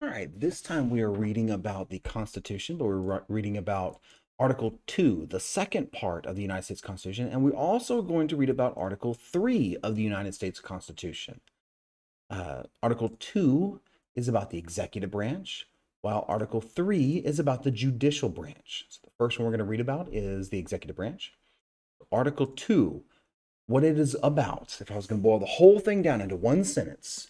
All right, this time we are reading about the Constitution, but we're reading about Article 2, the second part of the United States Constitution, and we're also going to read about Article 3 of the United States Constitution. Article 2 is about the executive branch, while Article 3 is about the judicial branch. So the first one we're going to read about is the executive branch. Article 2, what it is about, if I was going to boil the whole thing down into one sentence,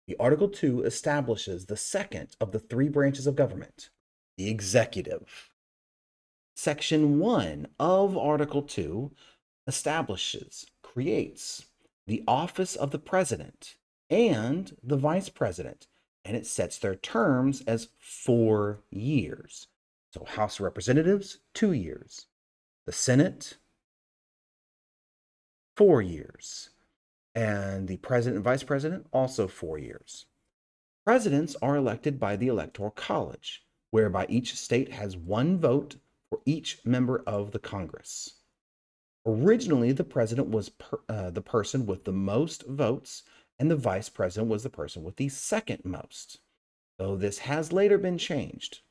the Article 2 establishes the second of the three branches of government, the executive. Section 1 of Article 2 creates the office of the president and the vice president, and it sets their terms as 4 years. So House of Representatives, 2 years. The Senate, 4 years. And the president and vice president, also 4 years. Presidents are elected by the Electoral College, whereby each state has one vote for each member of the Congress. Originally, the president was the person with the most votes, and the vice president was the person with the second most. Though this has later been changed,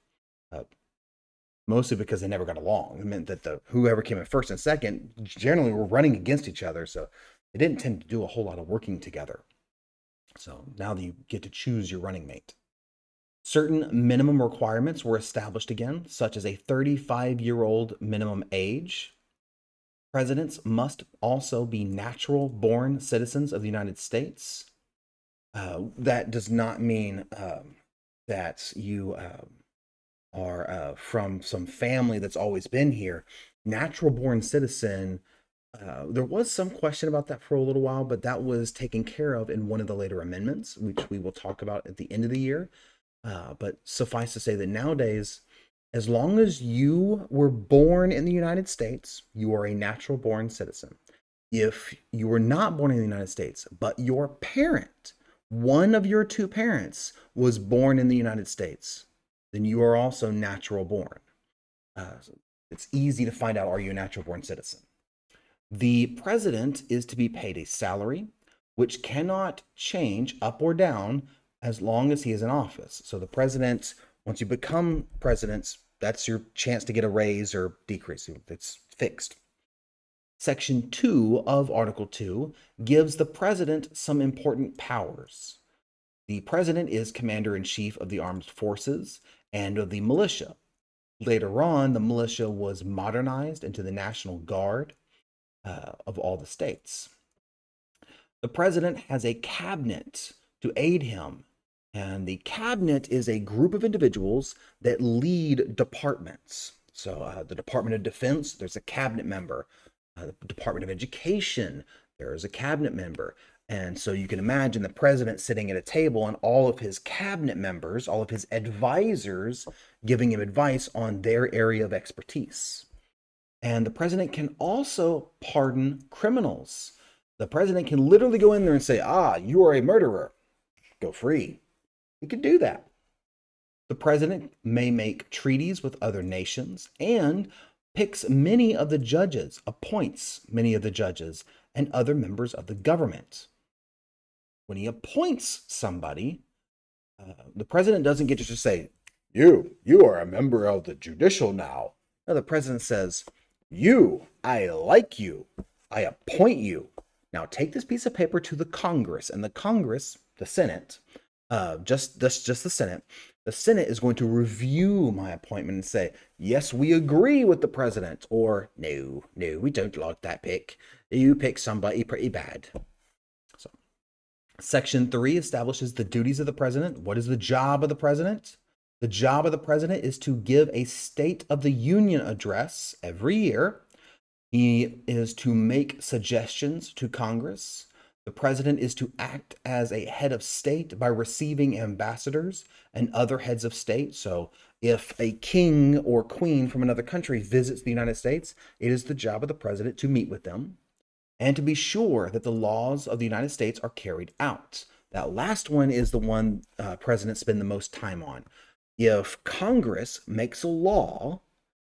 mostly because they never got along. It meant that whoever came in first and second generally were running against each other, so they didn't tend to do a whole lot of working together. So now that you get to choose your running mate. Certain minimum requirements were established again, such as a 35-year-old minimum age. Presidents must also be natural-born citizens of the United States. That does not mean that you are from some family that's always been here. Natural-born citizen, there was some question about that for a little while, but that was taken care of in one of the later amendments, which we will talk about at the end of the year. But suffice to say that nowadays, as long as you were born in the United States, you are a natural born citizen. If you were not born in the United States, but your parent, one of your two parents, was born in the United States, then you are also natural born. So it's easy to find out, are you a natural born citizen? The president is to be paid a salary, which cannot change up or down as long as he is in office. So the president, once you become president, that's your chance to get a raise or decrease. It's fixed. Section 2 of Article 2 gives the president some important powers. The president is commander-in-chief of the armed forces and of the militia. Later on, the militia was modernized into the National Guard of all the states. The president has a cabinet to aid him, and the cabinet is a group of individuals that lead departments. So the Department of Defense, there's a cabinet member. The Department of Education, there is a cabinet member. And so you can imagine the president sitting at a table and all of his cabinet members, all of his advisors, giving him advice on their area of expertise. And the president can also pardon criminals. The president can literally go in there and say, you are a murderer. Go free. He can do that. The president may make treaties with other nations and picks many of the judges, appoints many of the judges and other members of the government. When he appoints somebody, the president doesn't get to just say, you are a member of the judicial now. No, the president says, I like you. I appoint you. Now take this piece of paper to the Congress, and the Congress, the Senate, just the Senate, the Senate is going to review my appointment and say, yes, we agree with the president, or no, we don't like that pick. You pick somebody pretty bad. So, Section 3 establishes the duties of the president. What is the job of the president? The job of the president is to give a State of the Union address every year. He is to make suggestions to Congress. The president is to act as a head of state by receiving ambassadors and other heads of state. So if a king or queen from another country visits the United States, it is the job of the president to meet with them and to be sure that the laws of the United States are carried out. That last one is the one presidents spend the most time on. If Congress makes a law,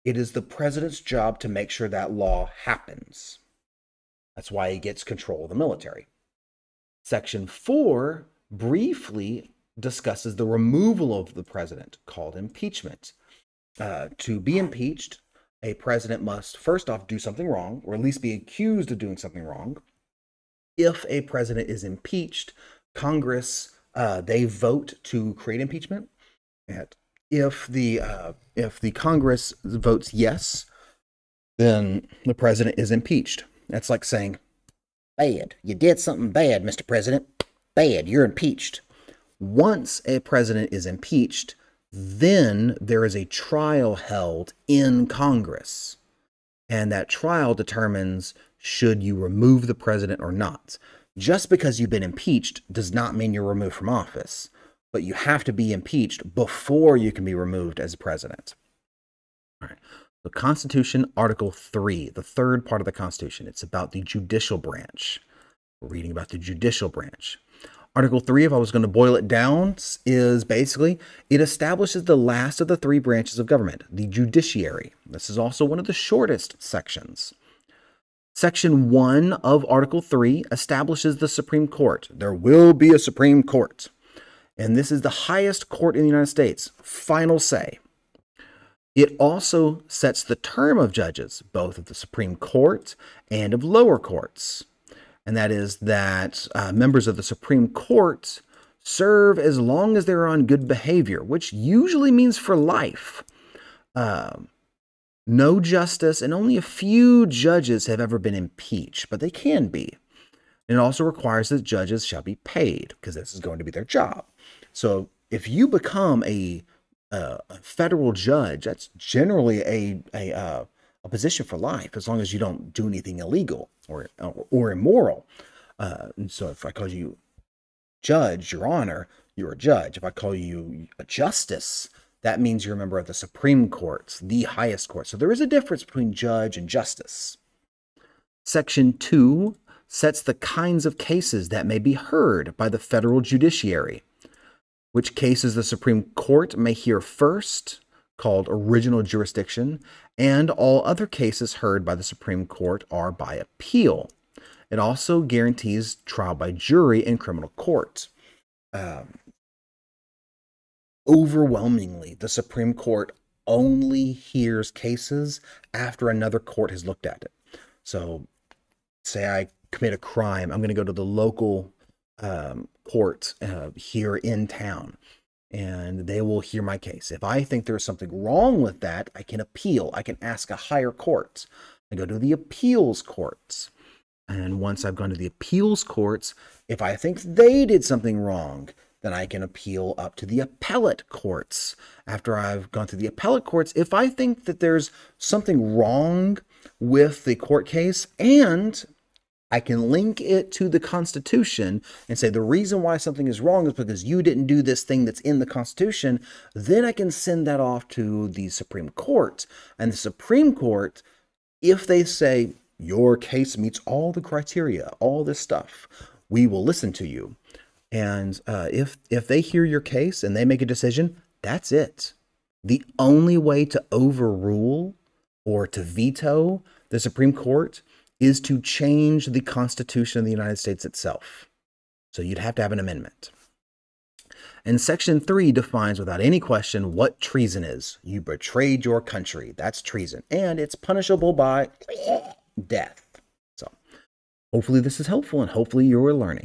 it is the president's job to make sure that law happens. That's why he gets control of the military. Section 4 briefly discusses the removal of the president, called impeachment. To be impeached, a president must first off do something wrong, or at least be accused of doing something wrong. If a president is impeached, Congress, they vote to create impeachment. And if the Congress votes yes, then the president is impeached. That's like saying, bad, you did something bad, Mr. President. Bad, you're impeached. Once a president is impeached, then there is a trial held in Congress. And that trial determines should you remove the president or not. Just because you've been impeached does not mean you're removed from office, but you have to be impeached before you can be removed as president. All right. The Constitution, Article 3, the third part of the Constitution. It's about the judicial branch. We're reading about the judicial branch. Article 3, if I was going to boil it down, is basically it establishes the last of the three branches of government, the judiciary. This is also one of the shortest sections. Section 1 of Article 3 establishes the Supreme Court. There will be a Supreme Court. And this is the highest court in the United States. Final say. It also sets the term of judges, both of the Supreme Court and of lower courts. And that is that members of the Supreme Court serve as long as they're on good behavior, which usually means for life. No justice and only a few judges have ever been impeached, but they can be. And it also requires that judges shall be paid because this is going to be their job. So if you become a federal judge, that's generally a position for life, as long as you don't do anything illegal or immoral. And so if I call you judge, your honor, you're a judge. If I call you a justice, that means you're a member of the Supreme Court, the highest court. So there is a difference between judge and justice. Section 2 sets the kinds of cases that may be heard by the federal judiciary. Which cases the Supreme Court may hear first, called original jurisdiction, and all other cases heard by the Supreme Court are by appeal. It also guarantees trial by jury in criminal court. Overwhelmingly, the Supreme Court only hears cases after another court has looked at it. So, say I commit a crime, I'm going to go to the local court here in town, and they will hear my case. If I think there's something wrong with that, I can appeal. I can ask a higher court. I go to the appeals courts. And once I've gone to the appeals courts, if I think they did something wrong, then I can appeal up to the appellate courts. After I've gone to the appellate courts, if I think that there's something wrong with the court case and I can link it to the Constitution and say the reason why something is wrong is because you didn't do this thing that's in the Constitution, then I can send that off to the Supreme Court. And the Supreme Court, if they say your case meets all the criteria, all this stuff, we will listen to you. And if they hear your case and they make a decision, that's it. The only way to overrule or to veto the Supreme Court is to change the Constitution of the United States itself. So you'd have to have an amendment. And Section 3 defines without any question what treason is. You betrayed your country. That's treason. And it's punishable by death. So hopefully this is helpful and hopefully you're learning.